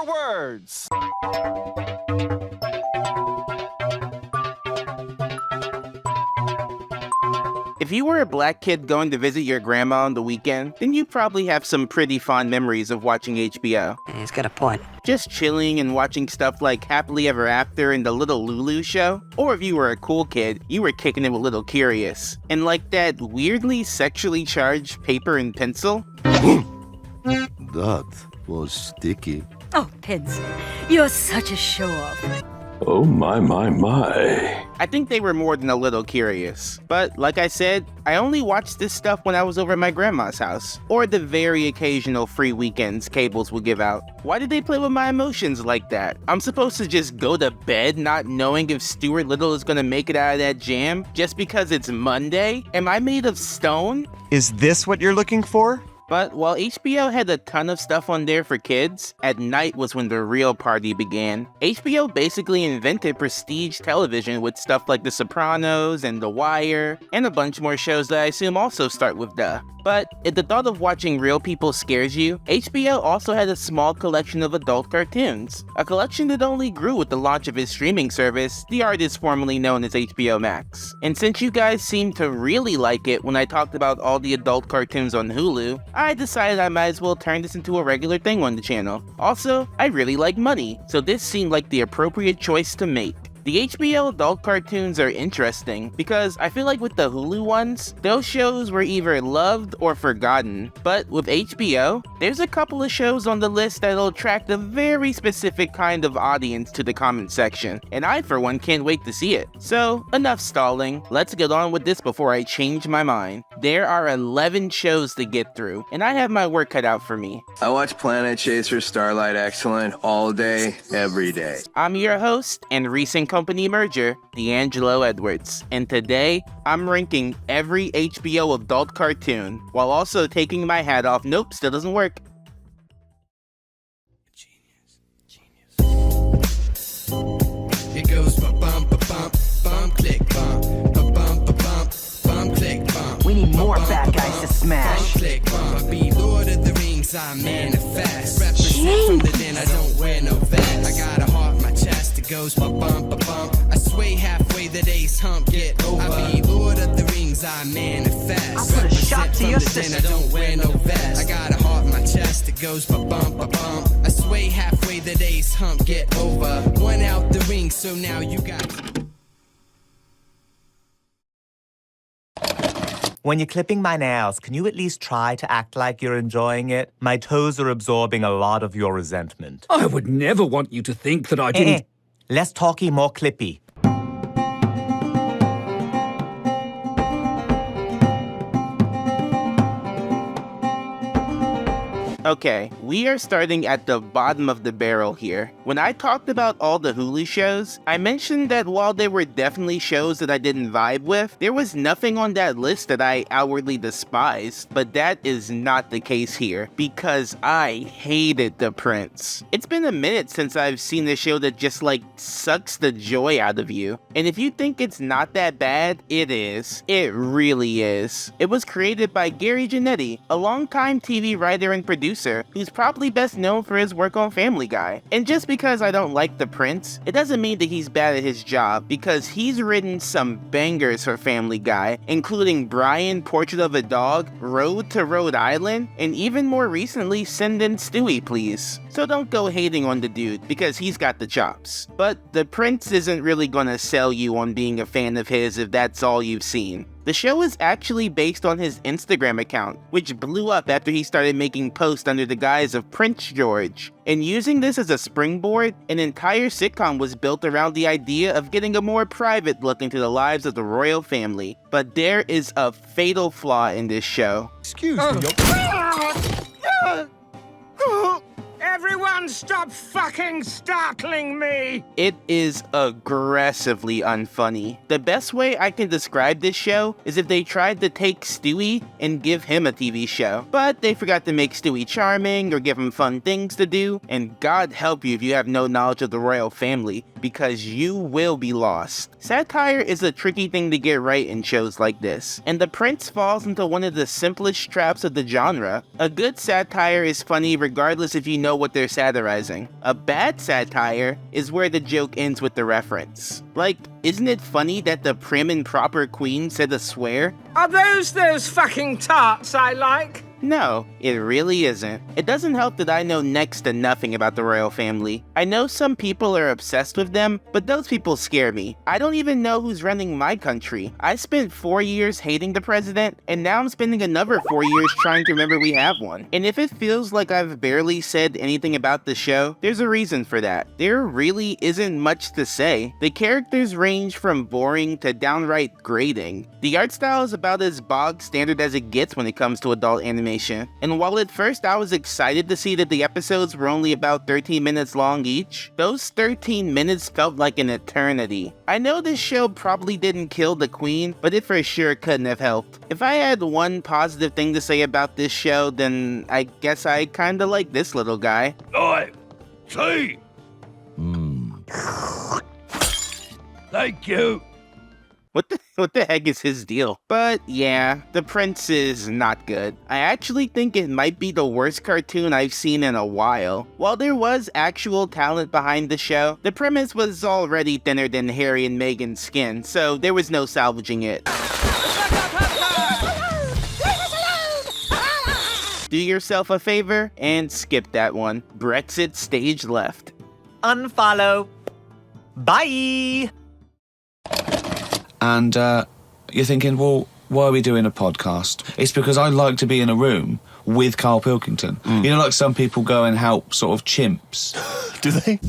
words. If you were a black kid going to visit your grandma on the weekend, then you probably have some pretty fond memories of watching HBO. He's got a point. Just chilling and watching stuff like Happily Ever After and The Little Lulu Show. Or if you were a cool kid, you were kicking it with Little Curious. And like that weirdly sexually charged paper and pencil. That was sticky. Oh, Pencil, you're such a show-off. Oh my. I think they were more than a little curious. But like I said, I only watched this stuff when I was over at my grandma's house, or the very occasional free weekends cables would give out. Why did they play with my emotions like that? I'm supposed to just go to bed not knowing if Stuart Little is gonna make it out of that jam just because it's Monday? Am I made of stone? Is this what you're looking for? But while HBO had a ton of stuff on there for kids, at night was when the real party began. HBO basically invented prestige television with stuff like The Sopranos and The Wire, and a bunch more shows that I assume also start with the. But if the thought of watching real people scares you, HBO also had a small collection of adult cartoons. A collection that only grew with the launch of its streaming service, the artist formerly known as HBO Max. And since you guys seemed to really like it when I talked about all the adult cartoons on Hulu, I decided I might as well turn this into a regular thing on the channel. Also, I really like money, so this seemed like the appropriate choice to make. The HBO adult cartoons are interesting because I feel like with the Hulu ones, those shows were either loved or forgotten. But with HBO, there's a couple of shows on the list that'll attract a very specific kind of audience to the comment section, and I for one can't wait to see it. So enough stalling, let's get on with this before I change my mind. There are 11 shows to get through, and I have my work cut out for me. I watch Planet Chaser, Starlight Excellent all day, every day. I'm your host and recent company merger, D'Angelo Edwards, and today I'm ranking every HBO adult cartoon while also taking my hat off. Nope, still doesn't work. Genius. It goes ba-bum, ba-bum, bum, click, bum, ba-bum, ba-bum, bum, click, bum. We need more bad guys to smash. Bum, click, bum. I be Lord of the Rings, I manifest. Represent from the den, I don't wear no vest. I got a heart in my chest, it goes ba-bum, ba-bum. I sway halfway, the day's hump, get over. I be Lord of the Rings, I manifest. I'll put a shot to your sister. I don't wear no vest. I got a heart in my chest, it goes ba-bum, ba-bum. I sway halfway, the day's hump, get over. One out the ring, so now you got... When you're clipping my nails, can you at least try to act like you're enjoying it? My toes are absorbing a lot of your resentment. I would never want you to think that I didn't... Less talky, more clippy. Okay, we are starting at the bottom of the barrel here. When I talked about all the Hulu shows, I mentioned that while there were definitely shows that I didn't vibe with, there was nothing on that list that I outwardly despised. But that is not the case here, because I hated The Prince. It's been a minute since I've seen a show that just like sucks the joy out of you. And if you think it's not that bad, it is. It really is. It was created by Gary Janetti, a longtime TV writer and producer who's probably best known for his work on Family Guy. And just because I don't like The Prince, it doesn't mean that he's bad at his job, because he's written some bangers for Family Guy, including Brian, Portrait of a Dog, Road to Rhode Island, and even more recently, Send in Stewie Please. So don't go hating on the dude, because he's got the chops. But The Prince isn't really gonna sell you on being a fan of his if that's all you've seen. The show is actually based on his Instagram account, which blew up after he started making posts under the guise of Prince George. And using this as a springboard, an entire sitcom was built around the idea of getting a more private look into the lives of the royal family. But there is a fatal flaw in this show. Excuse me. Everyone stop fucking startling me! It is aggressively unfunny. The best way I can describe this show is if they tried to take Stewie and give him a TV show, but they forgot to make Stewie charming or give him fun things to do, and God help you if you have no knowledge of the royal family, because you will be lost. Satire is a tricky thing to get right in shows like this, and The Prince falls into one of the simplest traps of the genre. A good satire is funny regardless if you know what they're satirizing satirizing. A bad satire is where the joke ends with the reference. Like, isn't it funny that the prim and proper queen said a swear? Are those fucking tarts I like? No, it really isn't. It doesn't help that I know next to nothing about the royal family. I know some people are obsessed with them, but those people scare me. I don't even know who's running my country. I spent 4 years hating the president, and now I'm spending another 4 years trying to remember we have one. And if it feels like I've barely said anything about the show, there's a reason for that. There really isn't much to say. The characters range from boring to downright grating. The art style is about as bog standard as it gets when it comes to adult animation. And while at first I was excited to see that the episodes were only about 13 minutes long each, those 13 minutes felt like an eternity. I know this show probably didn't kill the queen, but it for sure couldn't have helped. If I had one positive thing to say about this show, then I guess I kinda like this little guy. I see. Thank you. What the heck is his deal? But yeah, the prince is not good. I actually think it might be the worst cartoon I've seen in a while. While there was actual talent behind the show, the premise was already thinner than Harry and Meghan's skin, so there was no salvaging it. Do yourself a favor and skip that one. Brexit stage left. Unfollow. Bye! And you're thinking, well, why are we doing a podcast? It's because I like to be in a room with Carl Pilkington. You know, like some people go and help sort of chimps. Do they?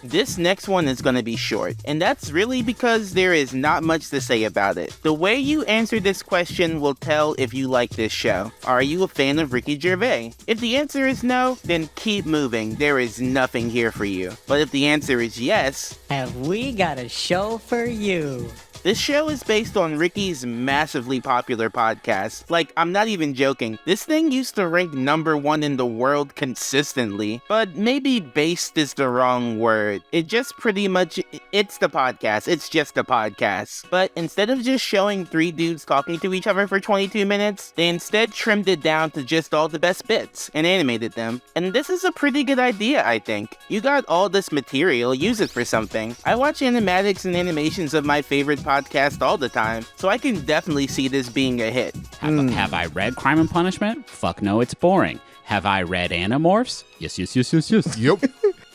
This next one is gonna be short, and that's really because there is not much to say about it. The way you answer this question will tell if you like this show. Are you a fan of Ricky Gervais? If the answer is no, then keep moving. There is nothing here for you. But if the answer is yes, Have we got a show for you? this show is based on Ricky's massively popular podcast. Like, I'm not even joking. This thing used to rank #1 in the world consistently, but maybe based is the wrong word. It just pretty much, it's the podcast. It's just a podcast. But instead of just showing 3 dudes talking to each other for 22 minutes, they instead trimmed it down to just all the best bits and animated them. And this is a pretty good idea, I think. You got all this material, use it for something. I watch animatics and animations of my favorite podcast all the time, so I can definitely see this being a hit. Have I read Crime and Punishment? Fuck no, it's boring. Have I read Animorphs? Yes. Yep.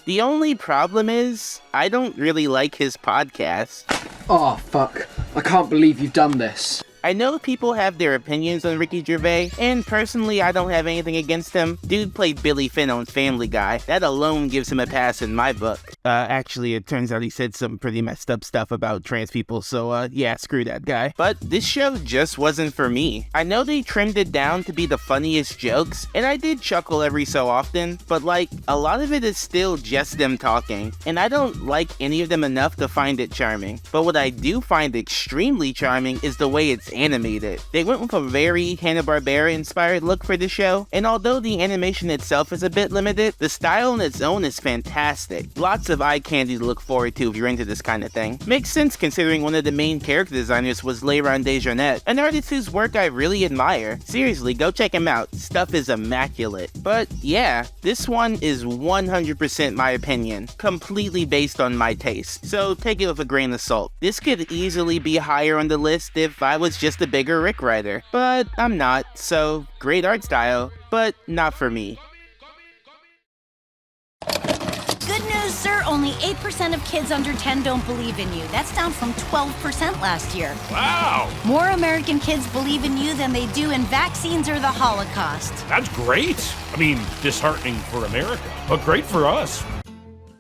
The only problem is, I don't really like his podcast. Oh, fuck. I can't believe you've done this. I know people have their opinions on Ricky Gervais, and personally I don't have anything against him. Dude played Billy Finn on Family Guy. That alone gives him a pass in my book. Actually, it turns out he said some pretty messed up stuff about trans people, so yeah, screw that guy. But this show just wasn't for me. I know they trimmed it down to be the funniest jokes, and I did chuckle every so often, but like, a lot of it is still just them talking, and I don't like any of them enough to find it charming. But what I do find extremely charming is the way it's animated. They went with a very Hanna-Barbera inspired look for the show, and although the animation itself is a bit limited, the style on its own is fantastic. Lots of eye candy to look forward to if you're into this kind of thing. Makes sense considering one of the main character designers was Leiron Dejournette, an artist whose work I really admire. Seriously, go check him out. Stuff is immaculate. But yeah, this one is 100% my opinion, completely based on my taste, so take it with a grain of salt. This could easily be higher on the list if I was just a bigger Rick writer, but I'm not, so great art style, but not for me. Good news, sir. Only 8% of kids under 10 don't believe in you. That's down from 12% last year. Wow! More American kids believe in you than they do in vaccines or the Holocaust. That's great. I mean, disheartening for America, but great for us.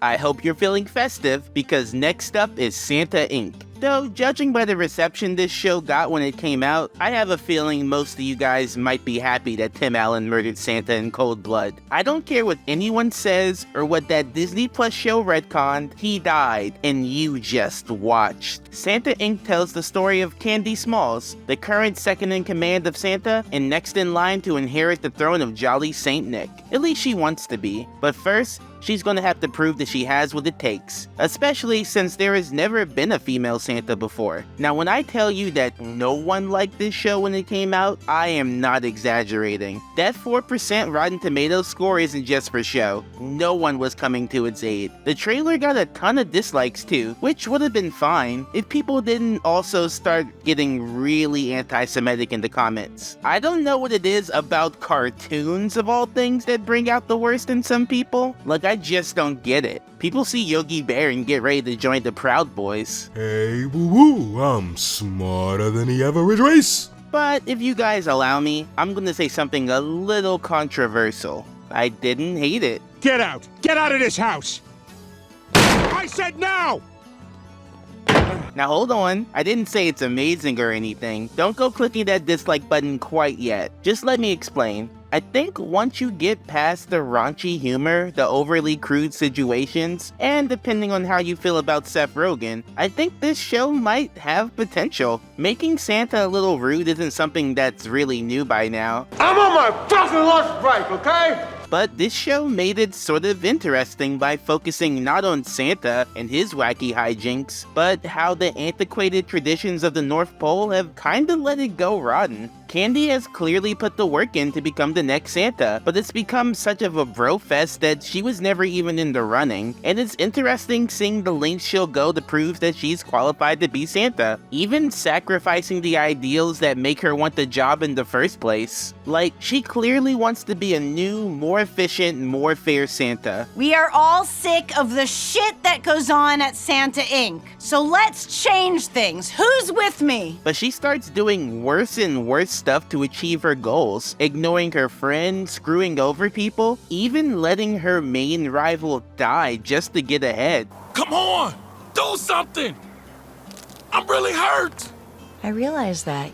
I hope you're feeling festive, because next up is Santa Inc. Though, judging by the reception this show got when it came out, I have a feeling most of you guys might be happy that Tim Allen murdered Santa in cold blood. I don't care what anyone says or what that Disney Plus show retconned, he died, and you just watched. Santa Inc. tells the story of Candy Smalls, the current second in command of Santa and next in line to inherit the throne of Jolly Saint Nick. At least she wants to be. But first, she's gonna have to prove that she has what it takes, especially since there has never been a female Santa before. Now, when I tell you that no one liked this show when it came out, I am not exaggerating. That 4% Rotten Tomatoes score isn't just for show. No one was coming to its aid. The trailer got a ton of dislikes too, which would have been fine if people didn't also start getting really anti-Semitic in the comments. I don't know what it is about cartoons of all things that bring out the worst in some people. Like, I just don't get it. People see Yogi Bear and get ready to join the Proud Boys. Hey, woo-woo, I'm smarter than the average race. But if you guys allow me, I'm gonna say something a little controversial. I didn't hate it. Get out! Get out of this house! I said no! Now hold on, I didn't say it's amazing or anything. Don't go clicking that dislike button quite yet. Just let me explain. I think once you get past the raunchy humor, the overly crude situations, and depending on how you feel about Seth Rogen, I think this show might have potential. Making Santa a little rude isn't something that's really new by now. I'm on my fucking lunch break, okay? But this show made it sort of interesting by focusing not on Santa and his wacky hijinks, but how the antiquated traditions of the North Pole have kinda let it go rotten. Candy has clearly put the work in to become the next Santa, but it's become such of a bro fest that she was never even in the running, and it's interesting seeing the lengths she'll go to prove that she's qualified to be Santa, even sacrificing the ideals that make her want the job in the first place. Like, she clearly wants to be a new, more efficient, more fair Santa. We are all sick of the shit that goes on at Santa Inc. So let's change things. Who's with me? But she starts doing worse and worse stuff to achieve her goals, ignoring her friend, screwing over people, even letting her main rival die just to get ahead. Come on! Do something! I'm really hurt! I realize that,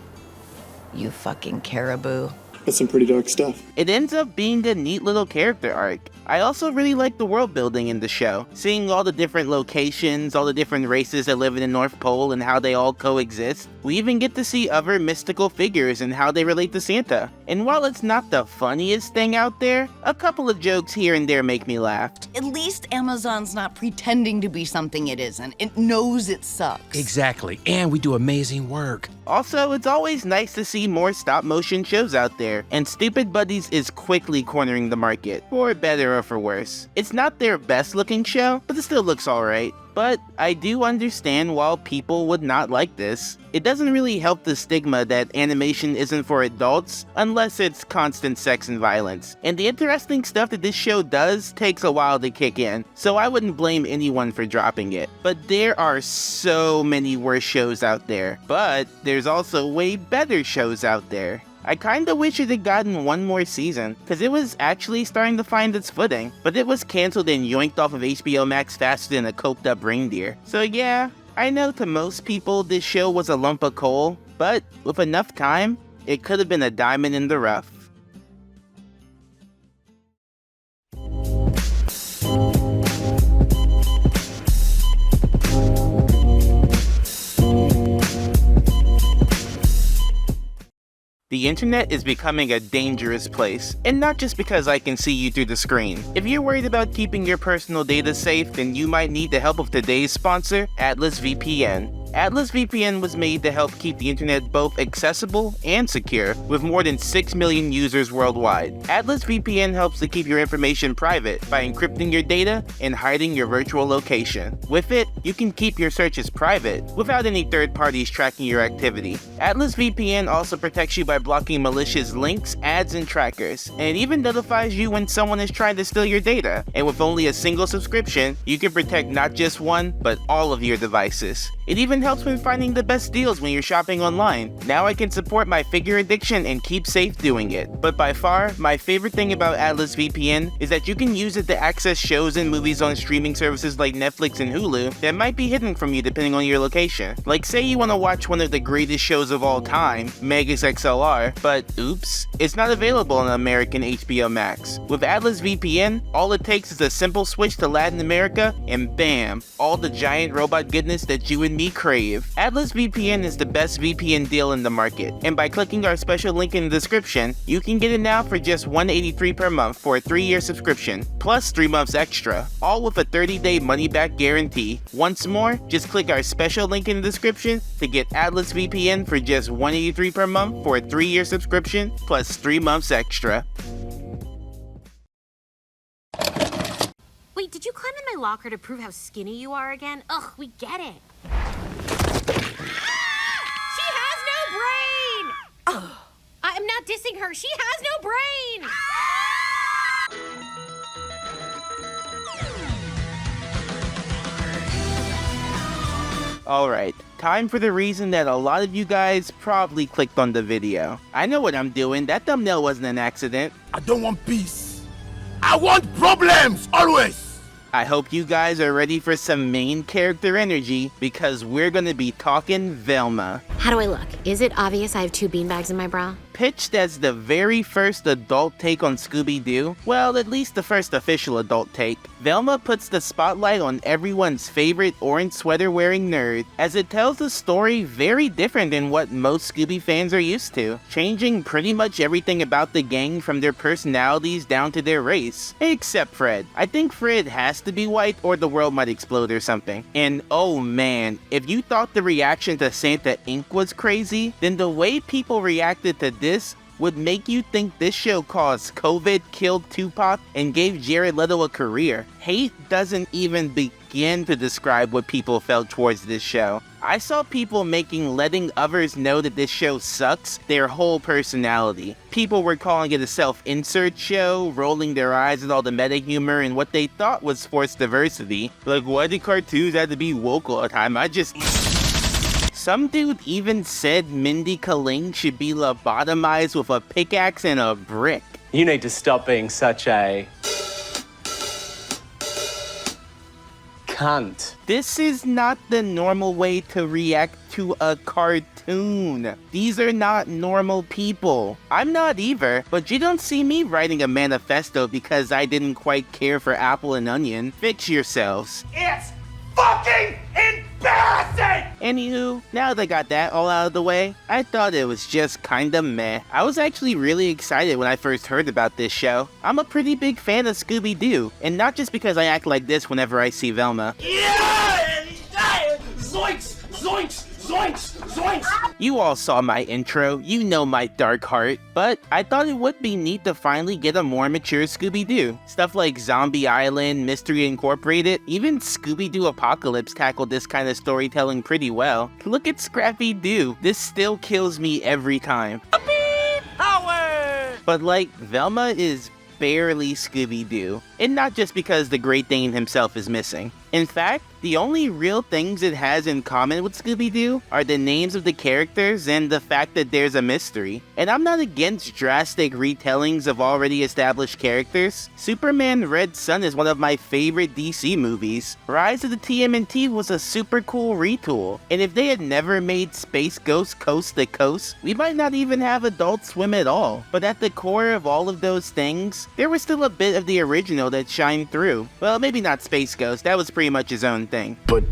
you fucking caribou. That's some pretty dark stuff. It ends up being a neat little character arc. I also really like the world building in the show. Seeing all the different locations, all the different races that live in the North Pole and how they all coexist. We even get to see other mystical figures and how they relate to Santa. And while it's not the funniest thing out there, a couple of jokes here and there make me laugh. At least Amazon's not pretending to be something it isn't. It knows it sucks. Exactly, and we do amazing work. Also, it's always nice to see more stop-motion shows out there, and Stupid Buddies is quickly cornering the market, for better or for worse. It's not their best-looking show, but it still looks alright. But I do understand why people would not like this. It doesn't really help the stigma that animation isn't for adults, unless it's constant sex and violence. And the interesting stuff that this show does takes a while to kick in, so I wouldn't blame anyone for dropping it. But there are so many worse shows out there. But there's also way better shows out there. I kinda wish it had gotten one more season, cause it was actually starting to find its footing, but it was cancelled and yoinked off of HBO Max faster than a coked up reindeer. So yeah, I know to most people this show was a lump of coal, but with enough time, it could have been a diamond in the rough. The internet is becoming a dangerous place, and not just because I can see you through the screen. If you're worried about keeping your personal data safe, then you might need the help of today's sponsor, Atlas VPN. Atlas VPN was made to help keep the internet both accessible and secure, with more than 6 million users worldwide. Atlas VPN helps to keep your information private by encrypting your data and hiding your virtual location. With it, you can keep your searches private, without any third parties tracking your activity. Atlas VPN also protects you by blocking malicious links, ads, and trackers, and it even notifies you when someone is trying to steal your data. And with only a single subscription, you can protect not just one, but all of your devices. It even helps when finding the best deals when you're shopping online. Now I can support my figure addiction and keep safe doing it. But by far, my favorite thing about Atlas VPN is that you can use it to access shows and movies on streaming services like Netflix and Hulu that might be hidden from you depending on your location. Like say you want to watch one of the greatest shows of all time, Megas XLR, but oops, it's not available on American HBO Max. With Atlas VPN, all it takes is a simple switch to Latin America and bam, all the giant robot goodness that you and me crave crave. Atlas VPN is the best VPN deal in the market, and by clicking our special link in the description, you can get it now for just $183 per month for a 3-year subscription, plus 3 months extra, all with a 30-day money-back guarantee. Once more, just click our special link in the description to get Atlas VPN for just $183 per month for a 3-year subscription, plus 3 months extra. Wait, did you climb in my locker to prove how skinny you are again? Ugh, we get it. She has no brain! Ugh. I'm not dissing her. She has no brain! Alright, time for the reason that a lot of you guys probably clicked on the video. I know what I'm doing. That thumbnail wasn't an accident. I don't want peace. I want problems, always. I hope you guys are ready for some main character energy, because we're gonna be talking Velma. How do I look? Is it obvious I have 2 beanbags in my bra? Pitched as the very first adult take on Scooby-Doo, well, at least the first official adult take, Velma puts the spotlight on everyone's favorite orange sweater-wearing nerd, as it tells a story very different than what most Scooby fans are used to, changing pretty much everything about the gang from their personalities down to their race, except Fred. I think Fred has to be white or the world might explode or something. And oh man, if you thought the reaction to Santa Inc. was crazy, then the way people reacted to this would make you think this show caused COVID, killed Tupac, and gave Jared Leto a career. Hate doesn't even begin to describe what people felt towards this show. I saw people making letting others know that this show sucks their whole personality. People were calling it a self-insert show, rolling their eyes at all the meta humor and what they thought was forced diversity. Like, why do cartoons have to be woke all the time? Some dude even said Mindy Kaling should be lobotomized with a pickaxe and a brick. You need to stop being such a cunt. This is not the normal way to react to a cartoon. These are not normal people. I'm not either, but you don't see me writing a manifesto because I didn't quite care for Apple and Onion. Fix yourselves. It's fucking embarrassing! Anywho, now that I got that all out of the way, I thought it was just kinda meh. I was actually really excited when I first heard about this show. I'm a pretty big fan of Scooby-Doo, and not just because I act like this whenever I see Velma. Yeah! Zoinks! Zoinks! Zoinks! Zoinks! You all saw my intro, you know my dark heart, but I thought it would be neat to finally get a more mature Scooby-Doo. Stuff like Zombie Island, Mystery Incorporated, even Scooby-Doo Apocalypse tackled this kind of storytelling pretty well. Look at Scrappy-Doo, this still kills me every time. Power! But like, Velma is barely Scooby-Doo, and not just because the Great Dane himself is missing. In fact, the only real things it has in common with Scooby-Doo are the names of the characters and the fact that there's a mystery. And I'm not against drastic retellings of already established characters. Superman Red Sun is one of my favorite DC movies. Rise of the TMNT was a super cool retool, and if they had never made Space Ghost Coast to Coast, we might not even have Adult Swim at all. But at the core of all of those things, there was still a bit of the original that shined through. Well, maybe not Space Ghost, that was pretty much his own thing. But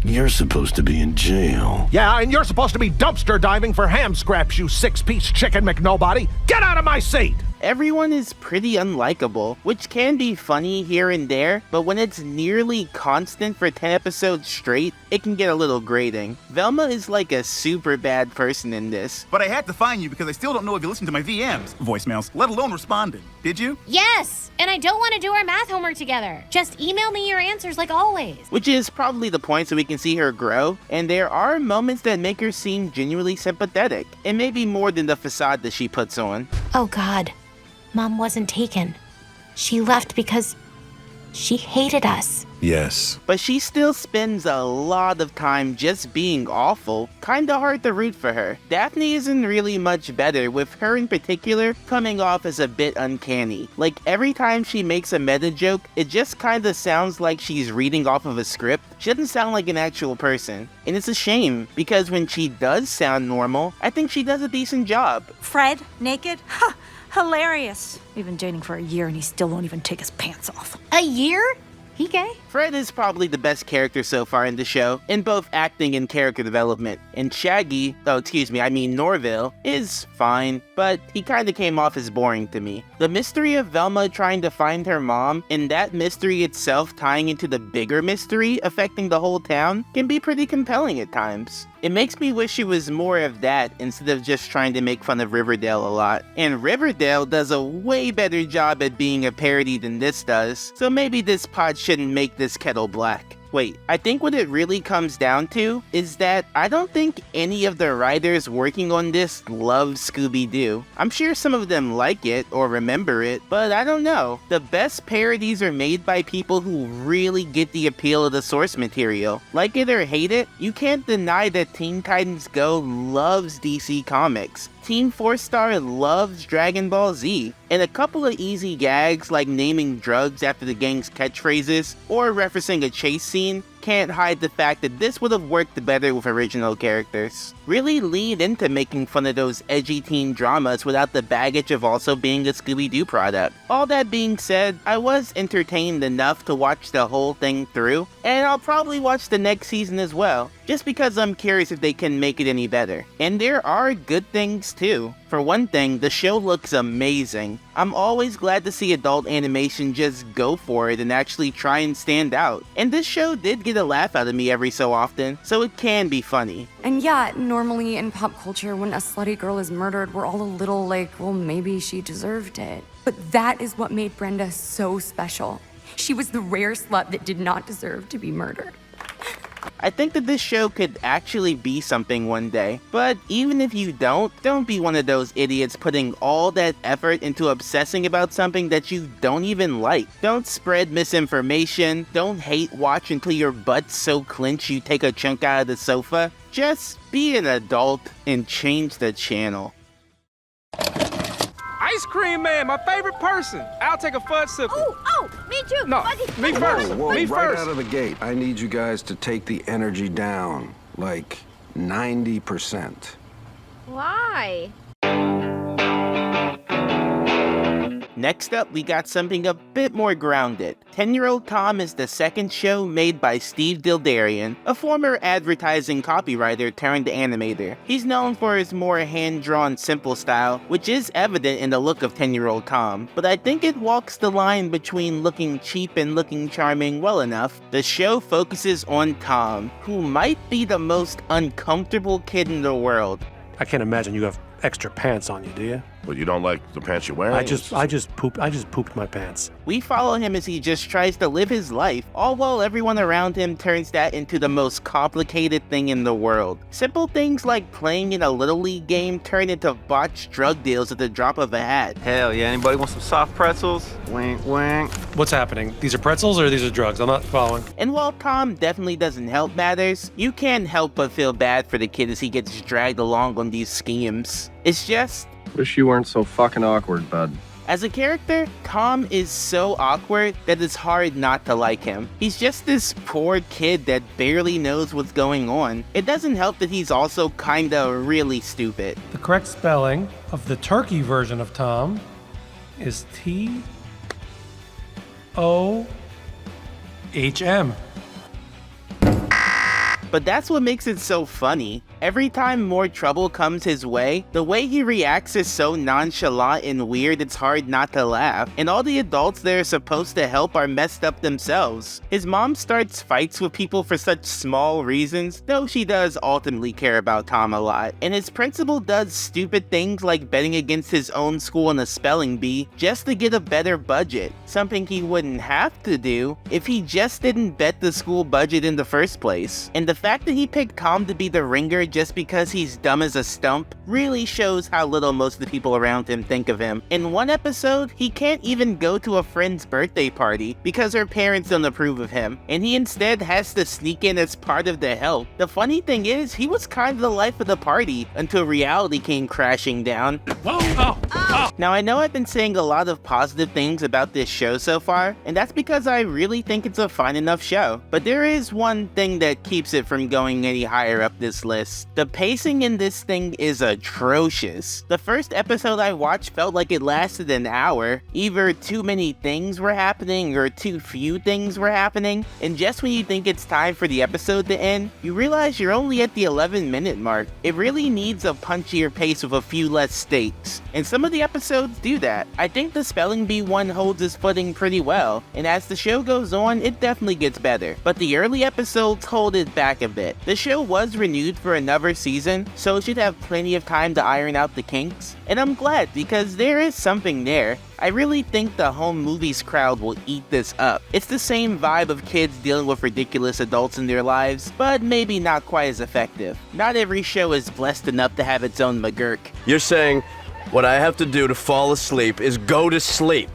you're supposed to be in jail. Yeah, and you're supposed to be dumpster diving for ham scraps, you 6-piece chicken McNobody. Get out of my seat! Everyone is pretty unlikable, which can be funny here and there, but when it's nearly constant for 10 episodes straight, it can get a little grating. Velma is like a super bad person in this. But I had to find you because I still don't know if you listened to my voicemails, let alone responded. Did you? Yes! And I don't want to do our math homework together. Just email me your answers like always. Which is probably the point so we can see her grow, and there are moments that make her seem genuinely sympathetic, and maybe more than the facade that she puts on. Oh God. Mom wasn't taken. She left because she hated us. Yes. But she still spends a lot of time just being awful. Kinda hard to root for her. Daphne isn't really much better, with her in particular coming off as a bit uncanny. Like every time she makes a meta joke, it just kinda sounds like she's reading off of a script. She doesn't sound like an actual person. And it's a shame, because when she does sound normal, I think she does a decent job. Fred, naked? Ha! Hilarious. We've been dating for a year and he still won't even take his pants off. A year? He gay? Fred is probably the best character so far in the show, in both acting and character development. And Shaggy, Norville, is fine, but he kinda came off as boring to me. The mystery of Velma trying to find her mom, and that mystery itself tying into the bigger mystery affecting the whole town, can be pretty compelling at times. It makes me wish it was more of that instead of just trying to make fun of Riverdale a lot. And Riverdale does a way better job at being a parody than this does, so maybe this pod shouldn't make this kettle black. Wait, I think what it really comes down to is that I don't think any of the writers working on this love Scooby-Doo. I'm sure some of them like it or remember it, but I don't know. The best parodies are made by people who really get the appeal of the source material. Like it or hate it, you can't deny that Teen Titans Go loves DC Comics. Team 4-Star loves Dragon Ball Z, and a couple of easy gags like naming drugs after the gang's catchphrases or referencing a chase scene can't hide the fact that this would have worked better with original characters. Really lean into making fun of those edgy teen dramas without the baggage of also being a Scooby-Doo product. All that being said, I was entertained enough to watch the whole thing through, and I'll probably watch the next season as well, just because I'm curious if they can make it any better. And there are good things too. For one thing, the show looks amazing. I'm always glad to see adult animation just go for it and actually try and stand out. And this show did get a laugh out of me every so often, so it can be funny. And yeah, normally in pop culture, when a slutty girl is murdered, we're all a little like, well, maybe she deserved it. But that is what made Brenda so special. She was the rare slut that did not deserve to be murdered. I think that this show could actually be something one day, but even if you don't be one of those idiots putting all that effort into obsessing about something that you don't even like. Don't spread misinformation, don't hate watch until your butt's so clenched you take a chunk out of the sofa. Just be an adult and change the channel. Ice cream man, my favorite person. I'll take a fudgesicle. Oh, me too. No, me first. Whoa, me right first. out of the gate, I need you guys to take the energy down, like 90%. Why? Next up, we got something a bit more grounded. 10-Year-Old Tom is the second show made by Steve Dildarian, a former advertising copywriter turned animator. He's known for his more hand-drawn, simple style, which is evident in the look of 10-Year-Old Tom, but I think it walks the line between looking cheap and looking charming well enough. The show focuses on Tom, who might be the most uncomfortable kid in the world. I can't imagine you have extra pants on you, do you? Well, you don't like the pants you're wearing? I just pooped my pants. We follow him as he just tries to live his life, all while everyone around him turns that into the most complicated thing in the world. Simple things like playing in a Little League game turn into botched drug deals at the drop of a hat. Hell yeah, anybody want some soft pretzels? Wink, wink. What's happening? These are pretzels or these are drugs? I'm not following. And while Tom definitely doesn't help matters, you can't help but feel bad for the kid as he gets dragged along on these schemes. It's just... Wish you weren't so fucking awkward, bud. As a character, Tom is so awkward that it's hard not to like him. He's just this poor kid that barely knows what's going on. It doesn't help that he's also kinda really stupid. The correct spelling of the turkey version of Tom is T-O-H-M. But that's what makes it so funny. Every time more trouble comes his way, the way he reacts is so nonchalant and weird it's hard not to laugh. And all the adults that are supposed to help are messed up themselves. His mom starts fights with people for such small reasons, though she does ultimately care about Tom a lot. And his principal does stupid things like betting against his own school in a spelling bee just to get a better budget. Something he wouldn't have to do if he just didn't bet the school budget in the first place. And the fact that he picked Tom to be the ringer just because he's dumb as a stump really shows how little most of the people around him think of him. In one episode, he can't even go to a friend's birthday party because her parents don't approve of him, and he instead has to sneak in as part of the help. The funny thing is, he was kind of the life of the party until reality came crashing down. Whoa! Oh! Oh! Now, I know I've been saying a lot of positive things about this show so far, and that's because I really think it's a fine enough show. But there is one thing that keeps it from going any higher up this list. honest. The pacing in this thing is atrocious. The first episode I watched felt like it lasted an hour. Either too many things were happening or too few things were happening, and just when you think it's time for the episode to end, you realize you're only at the 11-minute mark. It really needs a punchier pace with a few less stakes, and some of the episodes do that. I think the Spelling Bee one holds its footing pretty well, and as the show goes on, it definitely gets better, but the early episodes hold it back a bit. The show was renewed for another season, so it should have plenty of time to iron out the kinks, and I'm glad because there is something there. I really think the home movies crowd will eat this up. It's the same vibe of kids dealing with ridiculous adults in their lives, but maybe not quite as effective. Not every show is blessed enough to have its own McGurk. You're saying what I have to do to fall asleep is go to sleep,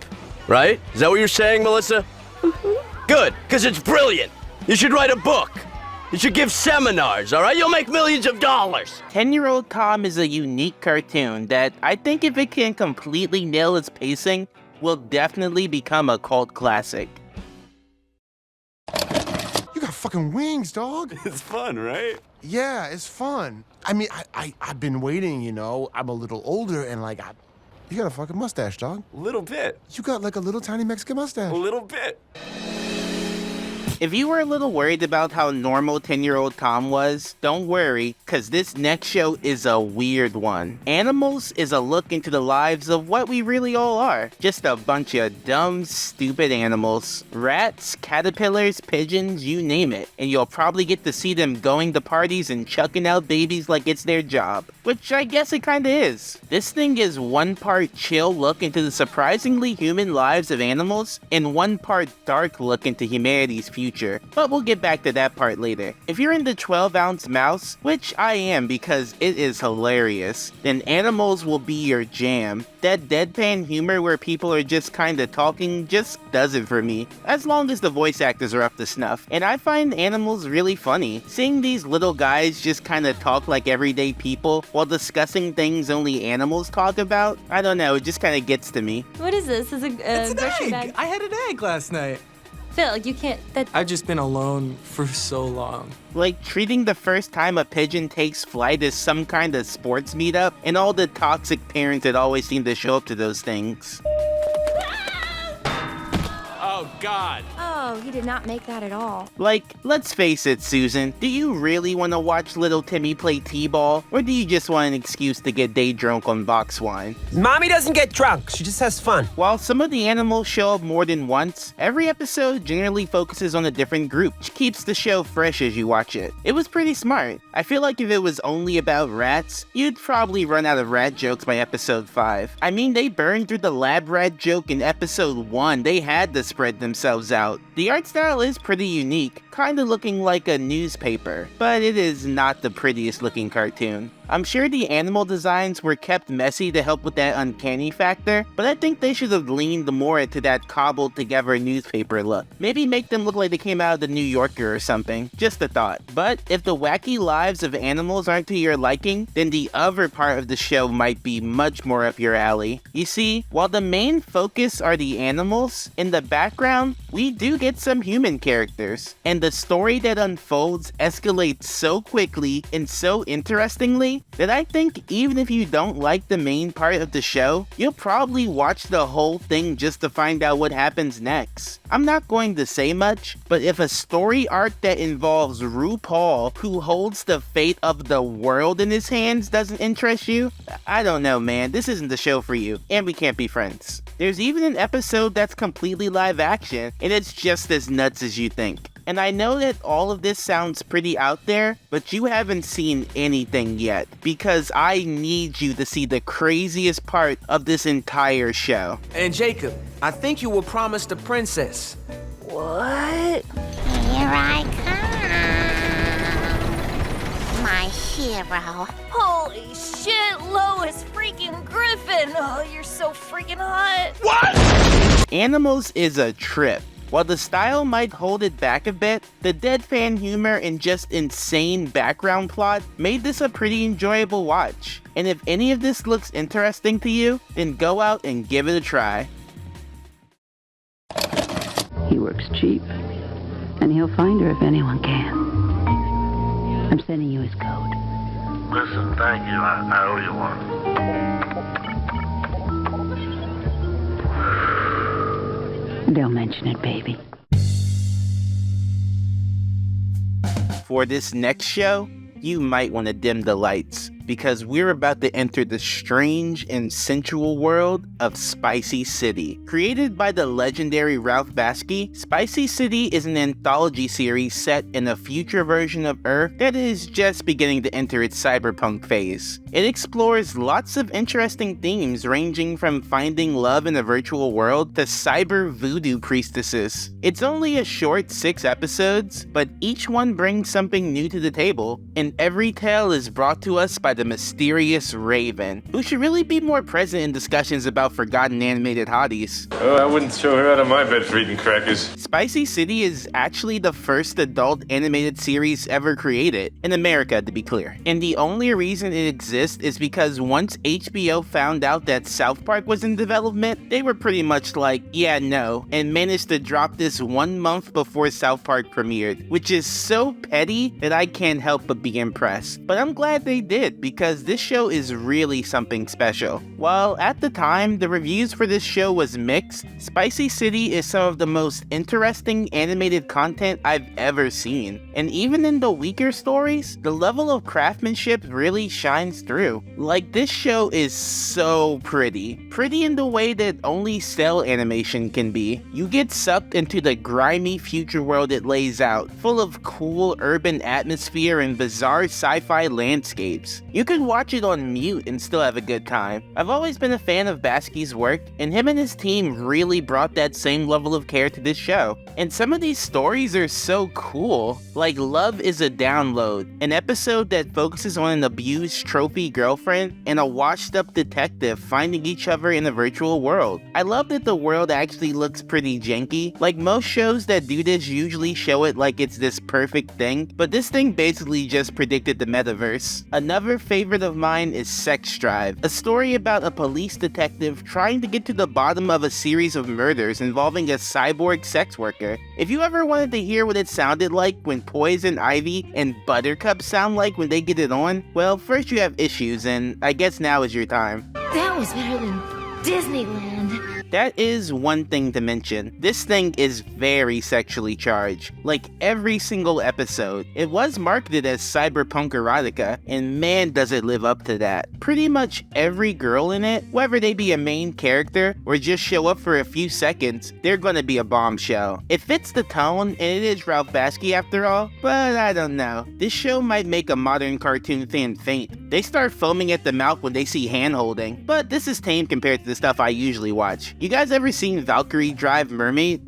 right? Is that what you're saying, Melissa? Good, because it's brilliant. You should write a book. You should give seminars, all right? You'll make millions of dollars. 10-Year-Old Tom is a unique cartoon that I think if it can completely nail its pacing, will definitely become a cult classic. You got fucking wings, dog. It's fun, right? Yeah, it's fun. I mean, I've been waiting, you know. I'm a little older and like, you got a fucking mustache, dog. A little bit. You got like a little tiny Mexican mustache. A little bit. If you were a little worried about how normal 10-Year-Old Tom was, don't worry, cause this next show is a weird one. Animals is a look into the lives of what we really all are. Just a bunch of dumb, stupid animals. Rats, caterpillars, pigeons, you name it. And you'll probably get to see them going to parties and chucking out babies like it's their job. Which I guess it kinda is. This thing is one part chill look into the surprisingly human lives of animals, and one part dark look into humanity's future. But we'll get back to that part later. If you're into 12-ounce mouse, which I am because it is hilarious, then Animals will be your jam. That deadpan humor where people are just kinda talking just does it for me, as long as the voice actors are up to snuff. And I find Animals really funny. Seeing these little guys just kinda talk like everyday people while discussing things only animals talk about, I don't know, it just kinda gets to me. What is this? Is it It's an grocery egg. bag? I had an egg last night. Phil, you can't. I've just been alone for so long. Like treating the first time a pigeon takes flight as some kind of sports meetup, and all the toxic parents that always seem to show up to those things. Oh, God. Oh, he did not make that at all. Like, let's face it, Susan, do you really want to watch little Timmy play t-ball, or do you just want an excuse to get day drunk on box wine? Mommy doesn't get drunk, she just has fun. While some of the animals show up more than once, every episode generally focuses on a different group, which keeps the show fresh as you watch it. It was pretty smart. I feel like if it was only about rats, you'd probably run out of rat jokes by episode 5. I mean, they burned through the lab rat joke in episode 1, they had to spread themselves out. The art style is pretty unique, kinda looking like a newspaper, but it is not the prettiest looking cartoon. I'm sure the animal designs were kept messy to help with that uncanny factor, but I think they should have leaned more into that cobbled together newspaper look. Maybe make them look like they came out of the New Yorker or something, just a thought. But if the wacky lives of animals aren't to your liking, then the other part of the show might be much more up your alley. You see, while the main focus are the animals, in the background, we do get some human characters, and the story that unfolds escalates so quickly and so interestingly that I think even if you don't like the main part of the show, you'll probably watch the whole thing just to find out what happens next. I'm not going to say much, but if a story arc that involves RuPaul, who holds the fate of the world in his hands, doesn't interest you, I don't know, man, this isn't the show for you, and we can't be friends. There's even an episode that's completely live action, and it's just as nuts as you think. And I know that all of this sounds pretty out there, but you haven't seen anything yet, because I need you to see the craziest part of this entire show. And Jacob, I think you were promised a princess. What? Here I come. My hero. Holy shit, Lois freaking Griffin. Oh, you're so freaking hot. What? Animals is a trip. While the style might hold it back a bit, the deadpan humor and just insane background plot made this a pretty enjoyable watch. And if any of this looks interesting to you, then go out and give it a try. He works cheap, and he'll find her if anyone can. I'm sending you his code. Listen, thank you. I owe you one. They'll mention it, baby. For this next show, you might want to dim the lights, because we're about to enter the strange and sensual world of Spicy City. Created by the legendary Ralph Bakshi, Spicy City is an anthology series set in a future version of Earth that is just beginning to enter its cyberpunk phase. It explores lots of interesting themes ranging from finding love in a virtual world to cyber voodoo priestesses. It's only a short 6 episodes, but each one brings something new to the table, and every tale is brought to us by the mysterious Raven, who should really be more present in discussions about forgotten animated hotties. Oh, I wouldn't throw her out of my bed for eating crackers. Spicy City is actually the first adult animated series ever created, in America to be clear. And the only reason it exists is because once HBO found out that South Park was in development, they were pretty much like, yeah, no, and managed to drop this 1 month before South Park premiered, which is so petty that I can't help but be impressed. But I'm glad they did, because this show is really something special. While at the time, the reviews for this show was mixed, Spicy City is some of the most interesting animated content I've ever seen. And even in the weaker stories, the level of craftsmanship really shines through. Like, this show is so pretty. Pretty in the way that only cell animation can be. You get sucked into the grimy future world it lays out, full of cool urban atmosphere and bizarre sci-fi landscapes. You can watch it on mute and still have a good time. I've always been a fan of Baski's work, and him and his team really brought that same level of care to this show. And some of these stories are so cool, like Love is a Download, an episode that focuses on an abused trophy girlfriend and a washed-up detective finding each other in a virtual world. I love that the world actually looks pretty janky. Like most shows that do this usually show it like it's this perfect thing, but this thing basically just predicted the metaverse. Another favorite of mine is Sex Drive, a story about a police detective trying to get to the bottom of a series of murders involving a cyborg sex worker. If you ever wanted to hear what it sounded like when Poison Ivy and Buttercup sound like when they get it on, well, first you have issues, and I guess now is your time. That was better than Disneyland. That is one thing to mention. This thing is very sexually charged. Like every single episode. It was marketed as cyberpunk erotica, and man does it live up to that. Pretty much every girl in it, whether they be a main character or just show up for a few seconds, they're gonna be a bombshell. It fits the tone, and it is Ralph Bakshi after all, but I don't know. This show might make a modern cartoon fan faint. They start foaming at the mouth when they see hand-holding, but this is tame compared to the stuff I usually watch. You guys ever seen Valkyrie Drive Mermaid?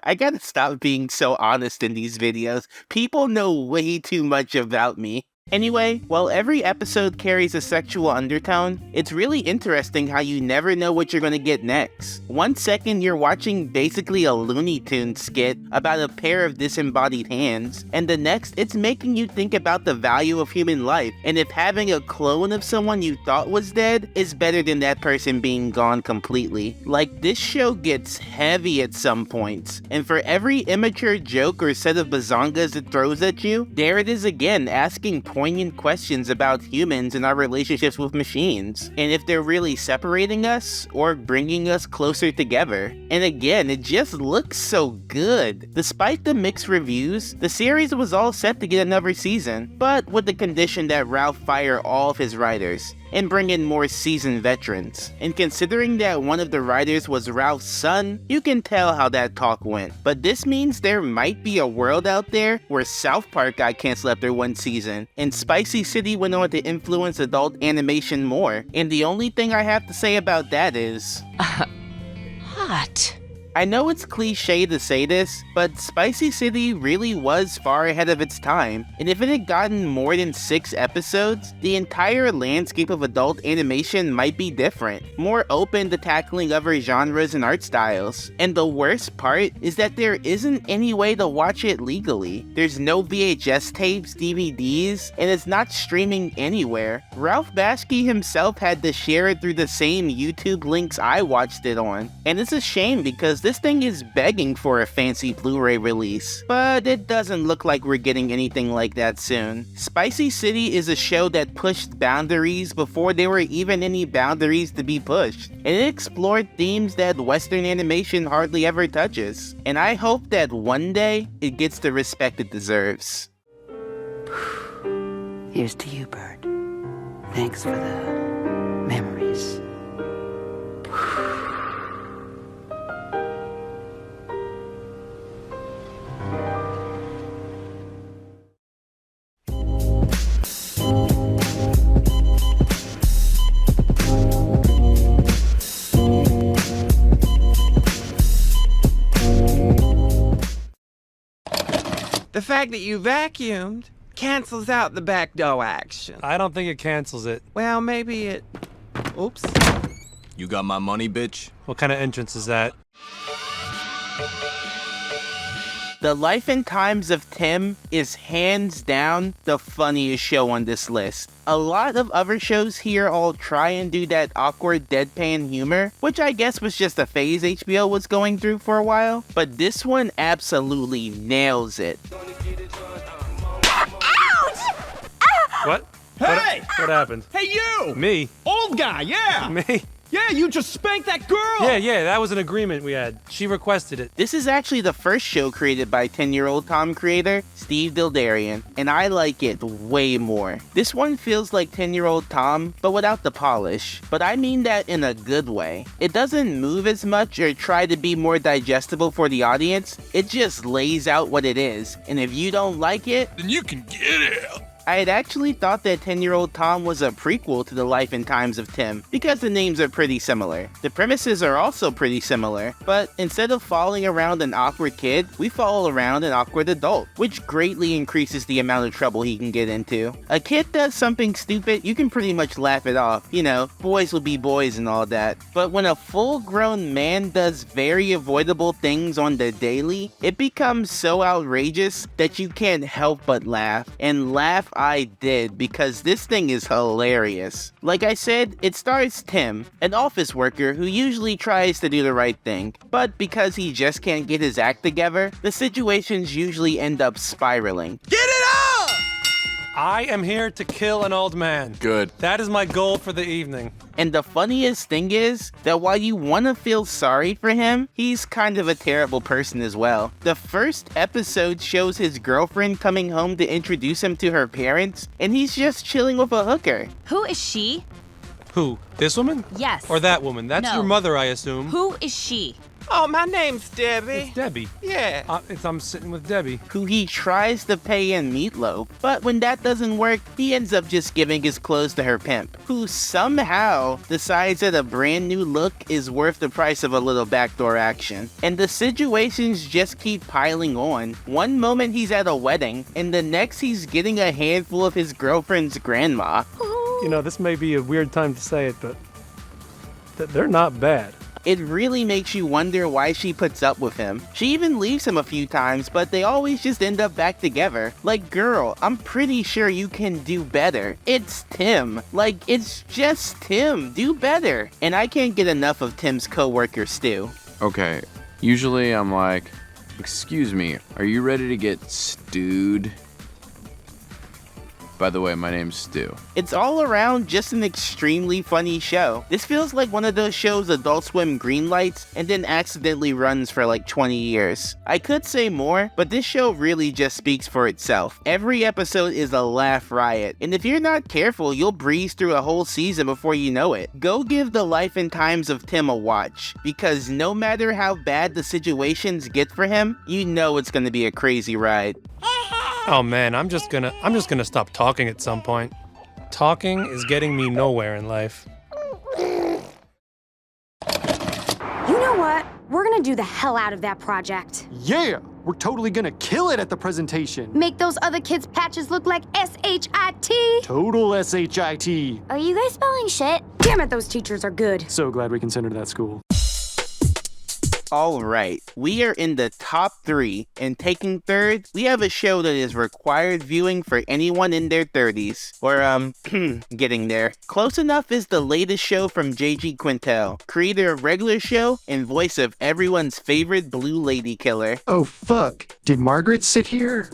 I gotta stop being so honest in these videos. People know way too much about me. Anyway, while every episode carries a sexual undertone, it's really interesting how you never know what you're gonna get next. 1 second you're watching basically a Looney Tunes skit about a pair of disembodied hands, and the next it's making you think about the value of human life, and if having a clone of someone you thought was dead is better than that person being gone completely. Like, this show gets heavy at some points, and for every immature joke or set of bazongas it throws at you, there it is again asking poignant questions about humans and our relationships with machines, and if they're really separating us or bringing us closer together. And again, it just looks so good. Despite the mixed reviews, the series was all set to get another season, but with the condition that Ralph fire all of his writers and bring in more seasoned veterans. And considering that one of the writers was Ralph's son, you can tell how that talk went. But this means there might be a world out there where South Park got canceled after 1 season, and Spicy City went on to influence adult animation more. And the only thing I have to say about that is... hot. I know it's cliche to say this, but Spicy City really was far ahead of its time, and if it had gotten more than 6 episodes, the entire landscape of adult animation might be different, more open to tackling other genres and art styles. And the worst part is that there isn't any way to watch it legally. There's no VHS tapes, DVDs, and it's not streaming anywhere. Ralph Bakshi himself had to share it through the same YouTube links I watched it on, and it's a shame because this thing is begging for a fancy Blu-ray release. But it doesn't look like we're getting anything like that soon. Spicy City is a show that pushed boundaries before there were even any boundaries to be pushed. And it explored themes that Western animation hardly ever touches. And I hope that one day it gets the respect it deserves. Here's to you, Bird. Thanks for the memories. The fact that you vacuumed cancels out the backdoor action. I don't think it cancels it. Well, maybe it... Oops. You got my money, bitch? What kind of entrance is that? The Life and Times of Tim is hands down the funniest show on this list. A lot of other shows here all try and do that awkward deadpan humor, which I guess was just a phase HBO was going through for a while, but this one absolutely nails it. What? Hey! What happened? Hey, you! Me? Old guy, yeah! Me? Yeah, you just spanked that girl! Yeah, that was an agreement we had. She requested it. This is actually the first show created by 10-year-old Tom creator Steve Dildarian, and I like it way more. This one feels like 10-year-old Tom, but without the polish. But I mean that in a good way. It doesn't move as much or try to be more digestible for the audience, it just lays out what it is, and if you don't like it, then you can get it. I had actually thought that 10-year-old Tom was a prequel to The Life and Times of Tim, because the names are pretty similar. The premises are also pretty similar, but instead of following around an awkward kid, we follow around an awkward adult, which greatly increases the amount of trouble he can get into. A kid does something stupid, you can pretty much laugh it off, you know, boys will be boys and all that. But when a full-grown man does very avoidable things on the daily, it becomes so outrageous that you can't help but laugh, and laugh I did, because this thing is hilarious. Like I said, it stars Tim, an office worker who usually tries to do the right thing, but because he just can't get his act together, the situations usually end up spiraling. Get it up! I am here to kill an old man. Good. That is my goal for the evening. And the funniest thing is that while you want to feel sorry for him, he's kind of a terrible person as well. The first episode shows his girlfriend coming home to introduce him to her parents, and he's just chilling with a hooker. Who is she? Who? This woman? Yes. Or that woman? That's No. your mother, I assume. Who is she? Oh, my name's Debbie. It's Debbie. Yeah. I'm sitting with Debbie. Who he tries to pay in meatloaf, but when that doesn't work, he ends up just giving his clothes to her pimp, who somehow decides that a brand new look is worth the price of a little backdoor action. And the situations just keep piling on. One moment he's at a wedding, and the next he's getting a handful of his girlfriend's grandma. You know, this may be a weird time to say it, but they're not bad. It really makes you wonder why she puts up with him. She even leaves him a few times, but they always just end up back together. Like, girl, I'm pretty sure you can do better. It's Tim. Like, it's just Tim. Do better. And I can't get enough of Tim's coworker, Stu. Okay, usually I'm like, excuse me, are you ready to get stewed? By the way, my name's Stu. It's all around just an extremely funny show. This feels like one of those shows Adult Swim greenlights and then accidentally runs for like 20 years. I could say more, but this show really just speaks for itself. Every episode is a laugh riot, and if you're not careful, you'll breeze through a whole season before you know it. Go give The Life and Times of Tim a watch, because no matter how bad the situations get for him, you know it's gonna be a crazy ride. Oh man, I'm just gonna stop talking at some point. Talking is getting me nowhere in life. You know what? We're gonna do the hell out of that project. Yeah, we're totally gonna kill it at the presentation. Make those other kids' patches look like S-H-I-T. Total S-H-I-T. Are you guys spelling shit? Damn it, those teachers are good. So glad we can send her to that school. Alright, we are in the top 3, and taking third, we have a show that is required viewing for anyone in their 30s. Or, getting there. Close Enough is the latest show from J.G. Quintel, creator of Regular Show and voice of everyone's favorite blue lady killer. Oh fuck, did Margaret sit here?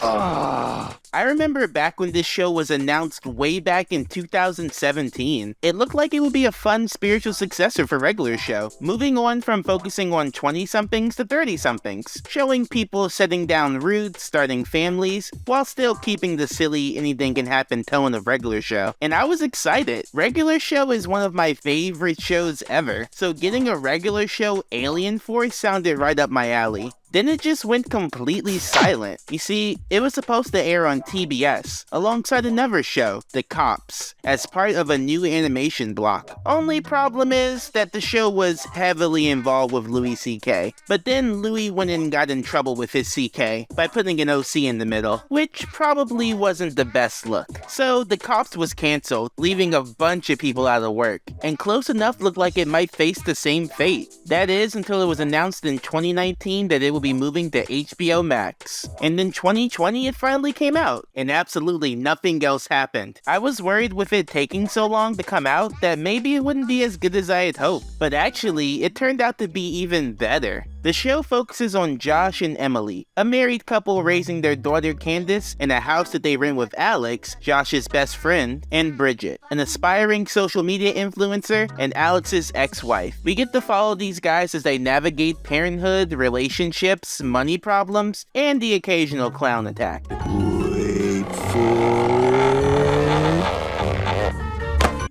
I remember back when this show was announced way back in 2017. It looked like it would be a fun spiritual successor for Regular Show, moving on from focusing on 20-somethings to 30-somethings, showing people setting down roots, starting families, while still keeping the silly anything can happen tone of Regular Show. And I was excited. Regular Show is one of my favorite shows ever, so getting a Regular Show Alien Force sounded right up my alley. Then it just went completely silent. You see, it was supposed to air on TBS, alongside another show, The Cops, as part of a new animation block. Only problem is that the show was heavily involved with Louis C.K. But then Louis went and got in trouble with his C.K. by putting an OC in the middle, which probably wasn't the best look. So The Cops was cancelled, leaving a bunch of people out of work, and Close Enough looked like it might face the same fate. That is, until it was announced in 2019 that it would be moving to HBO Max. And in 2020 it finally came out, and absolutely nothing else happened. I was worried with it taking so long to come out that maybe it wouldn't be as good as I had hoped, but actually it turned out to be even better. The show focuses on Josh and Emily, a married couple raising their daughter Candace in a house that they rent with Alex, Josh's best friend, and Bridget, an aspiring social media influencer and Alex's ex-wife. We get to follow these guys as they navigate parenthood, relationships, money problems, and the occasional clown attack. Wait for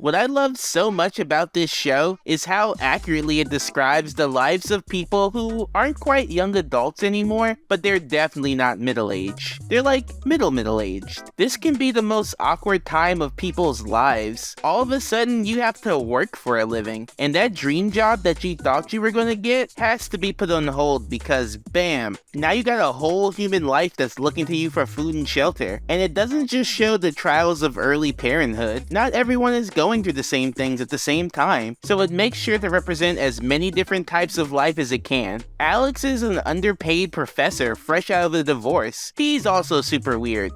What I love so much about this show is how accurately it describes the lives of people who aren't quite young adults anymore, but they're definitely not middle-aged. They're like middle-aged. This can be the most awkward time of people's lives. All of a sudden, you have to work for a living, and that dream job that you thought you were gonna get has to be put on hold because, bam, now you got a whole human life that's looking to you for food and shelter. And it doesn't just show the trials of early parenthood. Not everyone is going through the same things at the same time, so it makes sure to represent as many different types of life as it can. Alex is an underpaid professor fresh out of a divorce. He's also super weird.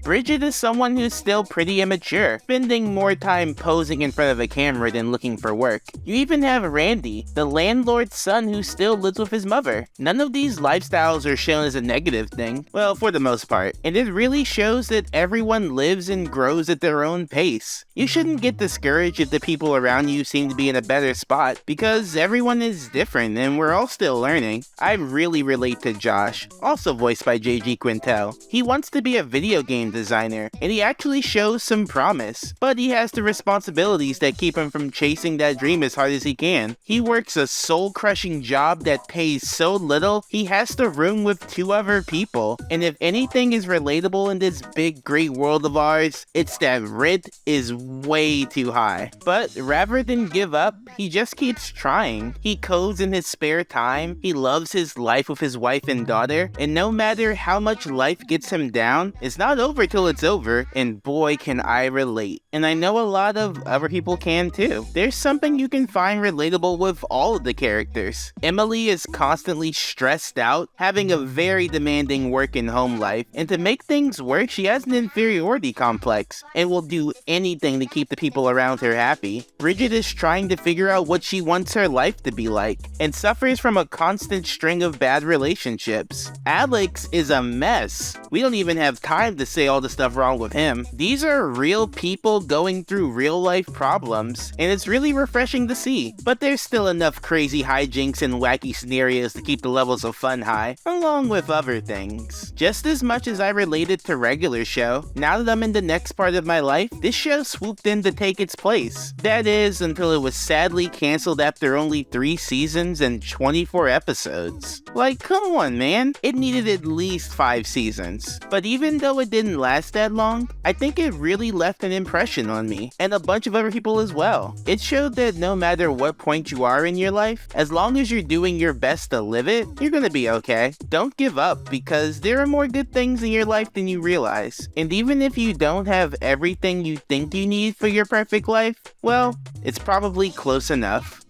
Bridget is someone who's still pretty immature, spending more time posing in front of a camera than looking for work. You even have Randy, the landlord's son who still lives with his mother. None of these lifestyles are shown as a negative thing, well, for the most part, and it really shows that everyone lives and grows at their own pace. You shouldn't get discouraged if the people around you seem to be in a better spot, because everyone is different and we're all still learning. I really relate to Josh, also voiced by J.G. Quintel. He wants to be a video game designer, and he actually shows some promise, but he has the responsibilities that keep him from chasing that dream as hard as he can. He works a soul-crushing job that pays so little, he has to room with 2 other people, and if anything is relatable in this big great world of ours, it's that rent is way too high. But rather than give up, he just keeps trying. He codes in his spare time, he loves his life with his wife and daughter, and no matter how much life gets him down, it's not over till it's over, and boy can I relate. And I know a lot of other people can too. There's something you can find relatable with all of the characters. Emily is constantly stressed out, having a very demanding work and home life, and to make things work, she has an inferiority complex, and will do anything to keep the people around her happy. Bridget is trying to figure out what she wants her life to be like, and suffers from a constant string of bad relationships. Alex is a mess. We don't even have time to say all the stuff wrong with him. These are real people going through real life problems, and it's really refreshing to see. But there's still enough crazy hijinks and wacky scenarios to keep the levels of fun high, along with other things. Just as much as I related to Regular Show, now that I'm in the next part of my life, this show swooped in to take its place. That is, until it was sadly cancelled after only 3 seasons and 24 episodes. Like, come on, man. It needed at least 5 seasons. But even though it didn't last that long, I think it really left an impression impression on me, and a bunch of other people as well. It showed that no matter what point you are in your life, as long as you're doing your best to live it, you're gonna be okay. Don't give up, because there are more good things in your life than you realize. And even if you don't have everything you think you need for your perfect life, well, it's probably close enough.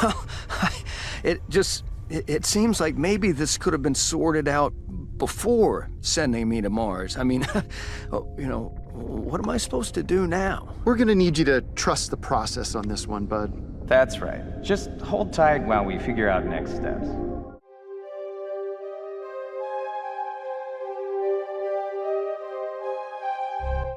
Well, it seems like maybe this could have been sorted out before sending me to Mars. I mean, you know, what am I supposed to do now? We're gonna need you to trust the process on this one, bud. That's right. Just hold tight while we figure out next steps.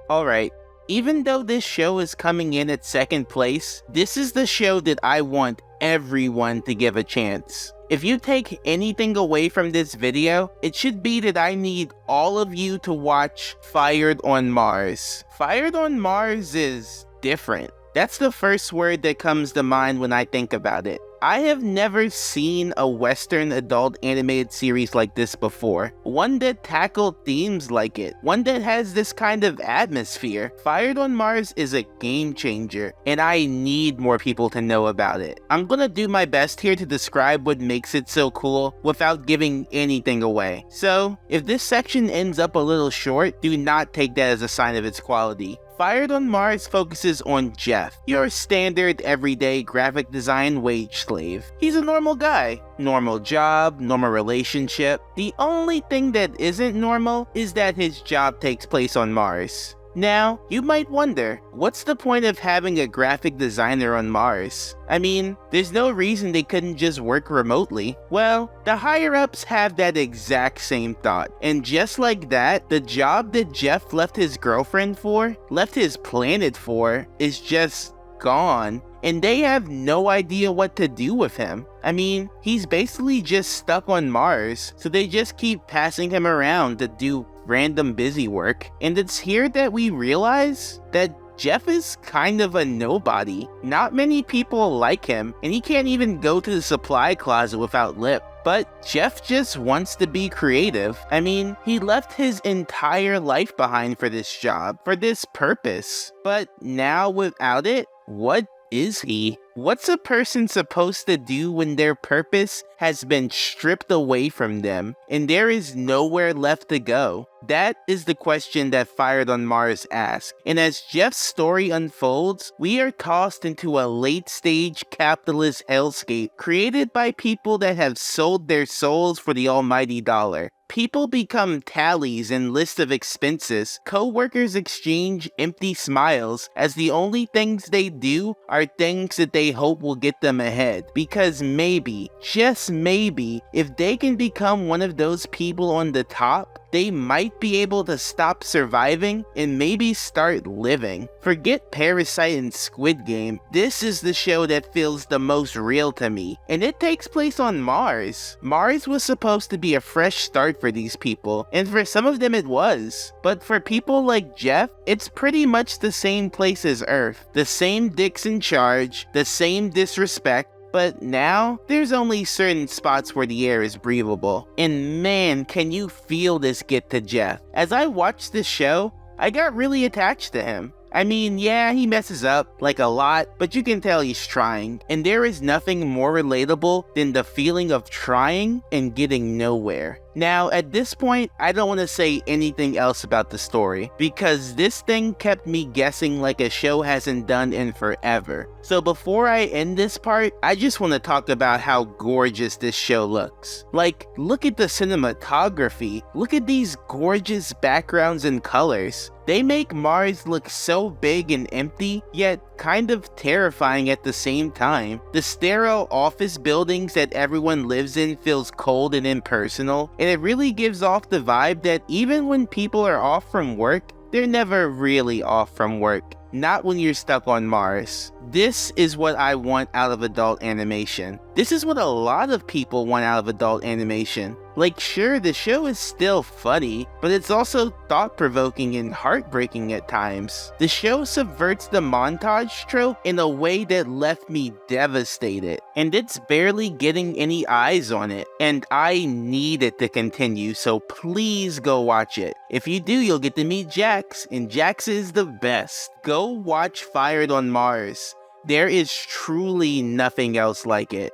Alright, even though this show is coming in at second place, this is the show that I want everyone to give a chance. If you take anything away from this video, it should be that I need all of you to watch Fired on Mars. Fired on Mars is different. That's the first word that comes to mind when I think about it. I have never seen a Western adult animated series like this before. One that tackled themes like it. One that has this kind of atmosphere. Fired on Mars is a game changer, and I need more people to know about it. I'm gonna do my best here to describe what makes it so cool without giving anything away. So, if this section ends up a little short, do not take that as a sign of its quality. Fired on Mars focuses on Jeff, your standard everyday graphic design wage slave. He's a normal guy. Normal job, normal relationship. The only thing that isn't normal is that his job takes place on Mars. Now, you might wonder, what's the point of having a graphic designer on Mars? I mean, there's no reason they couldn't just work remotely. Well, the higher-ups have that exact same thought. And just like that, the job that Jeff left his girlfriend for, left his planet for, is just gone. And they have no idea what to do with him. I mean, he's basically just stuck on Mars, so they just keep passing him around to do random busy work. And it's here that we realize that Jeff is kind of a nobody. Not many people like him, and he can't even go to the supply closet without lip. But Jeff just wants to be creative. I mean, he left his entire life behind for this job, for this purpose. But now without it, what is he? What's a person supposed to do when their purpose has been stripped away from them and there is nowhere left to go? That is the question that Fired on Mars asks. And as Jeff's story unfolds, we are tossed into a late-stage capitalist hellscape created by people that have sold their souls for the almighty dollar. People become tallies and lists of expenses. Co-workers exchange empty smiles as the only things they do are things that they hope will get them ahead. Because maybe, just maybe, if they can become one of those people on the top, they might be able to stop surviving and maybe start living. Forget Parasite and Squid Game. This is the show that feels the most real to me. And it takes place on Mars. Mars was supposed to be a fresh start for these people, and for some of them it was. But for people like Jeff, it's pretty much the same place as Earth. The same dicks in charge, the same disrespect, but now, there's only certain spots where the air is breathable. And man, can you feel this get to Jeff. As I watched this show, I got really attached to him. I mean, yeah, he messes up, like a lot, but you can tell he's trying. And there is nothing more relatable than the feeling of trying and getting nowhere. Now, at this point, I don't want to say anything else about the story, because this thing kept me guessing like a show hasn't done in forever. So before I end this part, I just want to talk about how gorgeous this show looks. Like, look at the cinematography, look at these gorgeous backgrounds and colors. They make Mars look so big and empty, yet kind of terrifying at the same time. The sterile office buildings that everyone lives in feels cold and impersonal, and it really gives off the vibe that even when people are off from work, they're never really off from work. Not when you're stuck on Mars. This is what I want out of adult animation. This is what a lot of people want out of adult animation. Like, sure, the show is still funny, but it's also thought-provoking and heartbreaking at times. The show subverts the montage trope in a way that left me devastated, and it's barely getting any eyes on it, and I need it to continue, so please go watch it. If you do, you'll get to meet Jax, and Jax is the best. Go watch Fired on Mars. There is truly nothing else like it.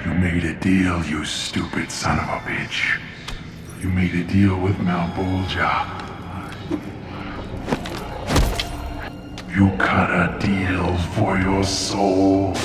You made a deal, you stupid son of a bitch. You made a deal with Malbolgia. You cut a deal for your soul.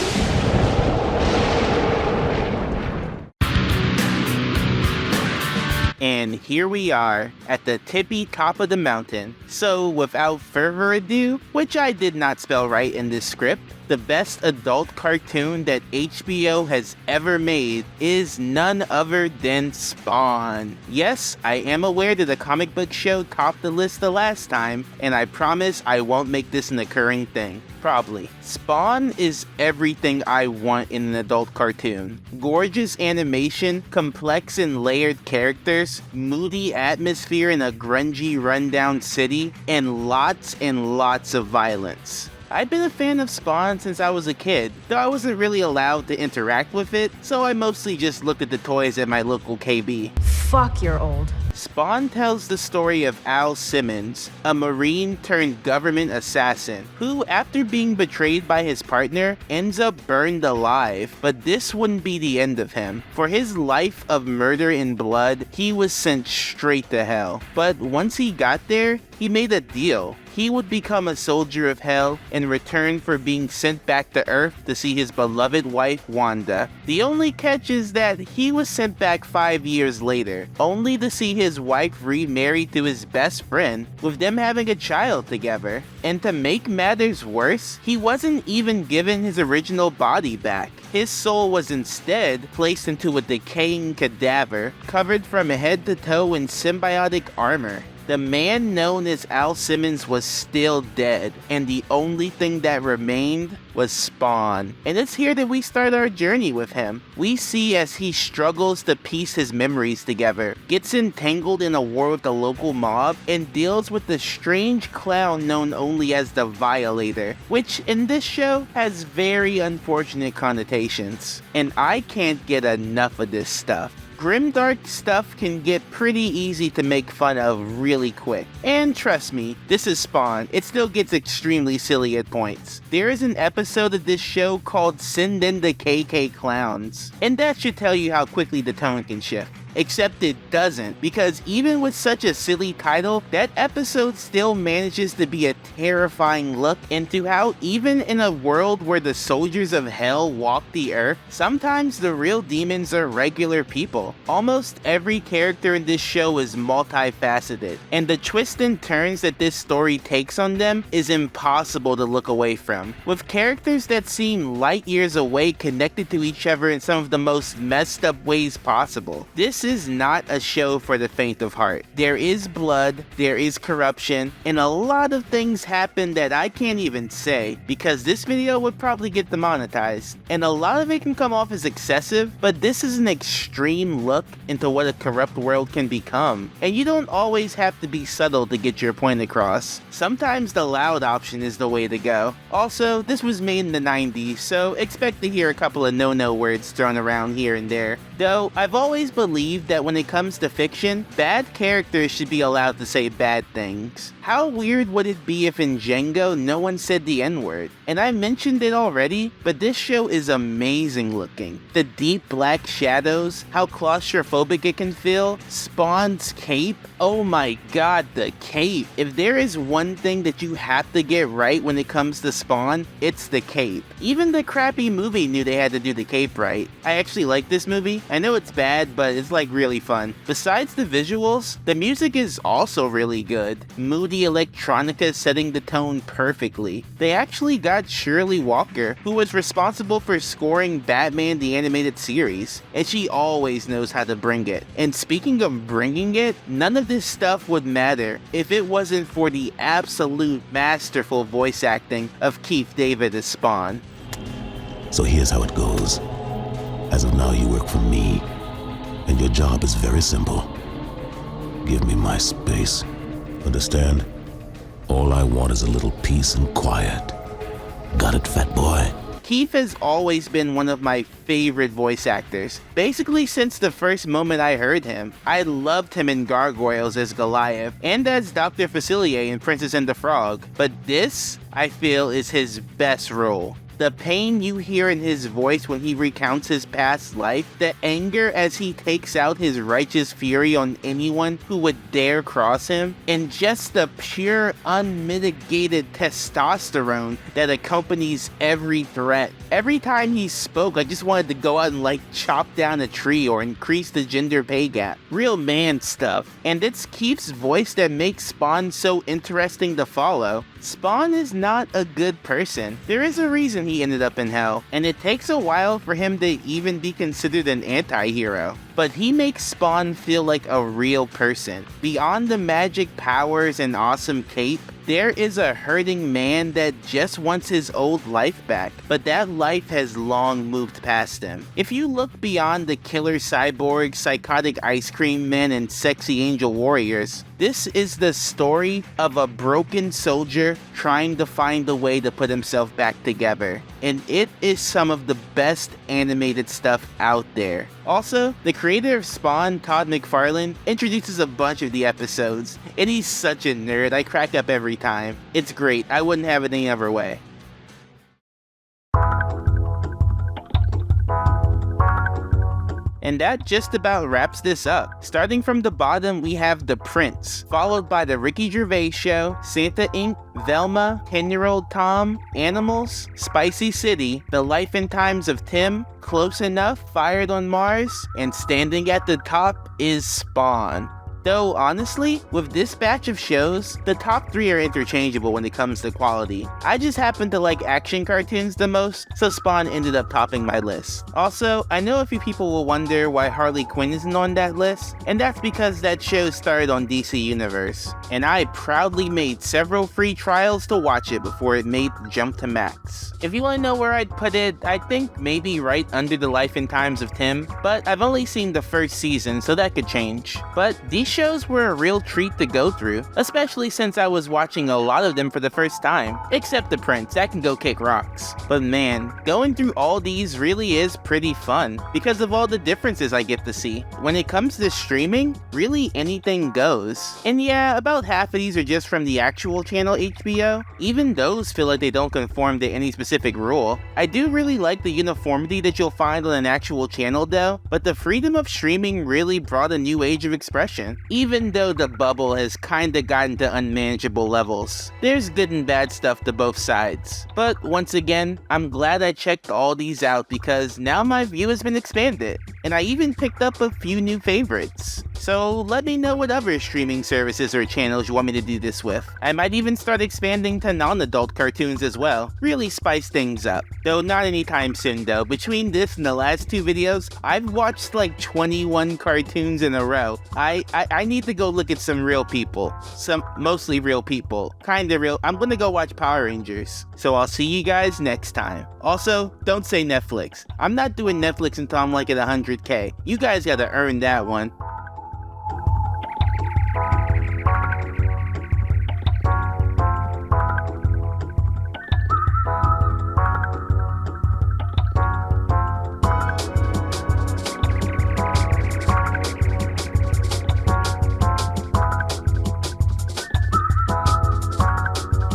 And here we are, at the tippy top of the mountain. So without further ado, which I did not spell right in this script, the best adult cartoon that HBO has ever made is none other than Spawn. Yes, I am aware that the comic book show topped the list the last time, and I promise I won't make this an occurring thing. Probably. Spawn is everything I want in an adult cartoon. Gorgeous animation, complex and layered characters, moody atmosphere in a grungy rundown city, and lots of violence. I've been a fan of Spawn since I was a kid, though I wasn't really allowed to interact with it, so I mostly just looked at the toys at my local KB. Fuck, you're old. Spawn tells the story of Al Simmons, a Marine turned government assassin, who, after being betrayed by his partner, ends up burned alive. But this wouldn't be the end of him. For his life of murder and blood, he was sent straight to hell. But once he got there, he made a deal. He would become a soldier of hell in return for being sent back to Earth to see his beloved wife, Wanda. The only catch is that he was sent back 5 years later, only to see his wife remarried to his best friend, with them having a child together. And to make matters worse, he wasn't even given his original body back. His soul was instead placed into a decaying cadaver, covered from head to toe in symbiotic armor. The man known as Al Simmons was still dead, and the only thing that remained was Spawn. And it's here that we start our journey with him. We see as he struggles to piece his memories together, gets entangled in a war with the local mob, and deals with the strange clown known only as the Violator, which in this show has very unfortunate connotations. And I can't get enough of this stuff. Grimdark stuff can get pretty easy to make fun of really quick. And trust me, this is Spawn, it still gets extremely silly at points. There is an episode of this show called Send in the KK Clowns, and that should tell you how quickly the tone can shift. Except it doesn't, because even with such a silly title, that episode still manages to be a terrifying look into how even in a world where the soldiers of hell walk the earth, sometimes the real demons are regular people. Almost every character in this show is multifaceted, and the twists and turns that this story takes on them is impossible to look away from, with characters that seem light years away connected to each other in some of the most messed up ways possible. This is not a show for the faint of heart. There is blood, there is corruption, and a lot of things happen that I can't even say, because this video would probably get demonetized. And a lot of it can come off as excessive, but this is an extreme look into what a corrupt world can become. And you don't always have to be subtle to get your point across. Sometimes the loud option is the way to go. Also, this was made in the 90s, so expect to hear a couple of no-no words thrown around here and there. Though, I've always believed that when it comes to fiction, bad characters should be allowed to say bad things. How weird would it be if in Django no one said the N-word? And I mentioned it already, but this show is amazing looking. The deep black shadows, how claustrophobic it can feel, Spawn's cape, oh my god, the cape. If there is one thing that you have to get right when it comes to Spawn, it's the cape. Even the crappy movie knew they had to do the cape right. I actually like this movie. I know it's bad, but it's like like really fun. Besides the visuals, the music is also really good. Moody electronica setting the tone perfectly. They actually got Shirley Walker, who was responsible for scoring Batman the Animated Series, and she always knows how to bring it. And speaking of bringing it, none of this stuff would matter if it wasn't for the absolute masterful voice acting of Keith David as Spawn. So here's how it goes. As of now, you work for me, and your job is very simple. Give me my space. Understand? All I want is a little peace and quiet. Got it, fat boy? Keith has always been one of my favorite voice actors. Basically since the first moment I heard him. I loved him in Gargoyles as Goliath, and as Dr. Facilier in Princess and the Frog. But this, I feel, is his best role. The pain you hear in his voice when he recounts his past life, the anger as he takes out his righteous fury on anyone who would dare cross him, and just the pure, unmitigated testosterone that accompanies every threat. Every time he spoke, I just wanted to go out and like chop down a tree or increase the gender pay gap. Real man stuff. And it's Keith's voice that makes Spawn so interesting to follow. Spawn is not a good person. There is a reason he ended up in hell, and it takes a while for him to even be considered an anti-hero. But he makes Spawn feel like a real person. Beyond the magic powers and awesome cape, there is a hurting man that just wants his old life back, but that life has long moved past him. If you look beyond the killer cyborg, psychotic ice cream men, and sexy angel warriors, this is the story of a broken soldier trying to find a way to put himself back together. And it is some of the best animated stuff out there. Also, the creator of Spawn, Todd McFarlane, introduces a bunch of the episodes, and he's such a nerd, I crack up every time. It's great, I wouldn't have it any other way. And that just about wraps this up. Starting from the bottom, we have The Prince, followed by The Ricky Gervais Show, Santa Inc., Velma, 10-Year-Old Tom, Animals, Spicy City, The Life and Times of Tim, Close Enough, Fired on Mars, and standing at the top is Spawn. Though, honestly, with this batch of shows, the top 3 are interchangeable when it comes to quality. I just happen to like action cartoons the most, so Spawn ended up topping my list. Also, I know a few people will wonder why Harley Quinn isn't on that list, and that's because that show started on DC Universe, and I proudly made several free trials to watch it before it made the jump to Max. If you want to know where I'd put it, I think maybe right under The Life and Times of Tim, but I've only seen the first season, so that could change. But these shows were a real treat to go through, especially since I was watching a lot of them for the first time, except The Prince, that can go kick rocks. But man, going through all these really is pretty fun, because of all the differences I get to see. When it comes to streaming, really anything goes. And yeah, about half of these are just from the actual channel HBO. Even those feel like they don't conform to any specific rule. I do really like the uniformity that you'll find on an actual channel though, but the freedom of streaming really brought a new age of expression. Even though the bubble has kinda gotten to unmanageable levels. There's good and bad stuff to both sides. But once again, I'm glad I checked all these out because now my view has been expanded, and I even picked up a few new favorites. So let me know what other streaming services or channels you want me to do this with. I might even start expanding to non-adult cartoons as well. Really spice things up. Though not anytime soon though. Between this and the last 2 videos, I've watched like 21 cartoons in a row. I need to go look at some real people. Some mostly real people. Kinda real. I'm gonna go watch Power Rangers. So I'll see you guys next time. Also, don't say Netflix. I'm not doing Netflix until I'm like at 100K. You guys gotta earn that one.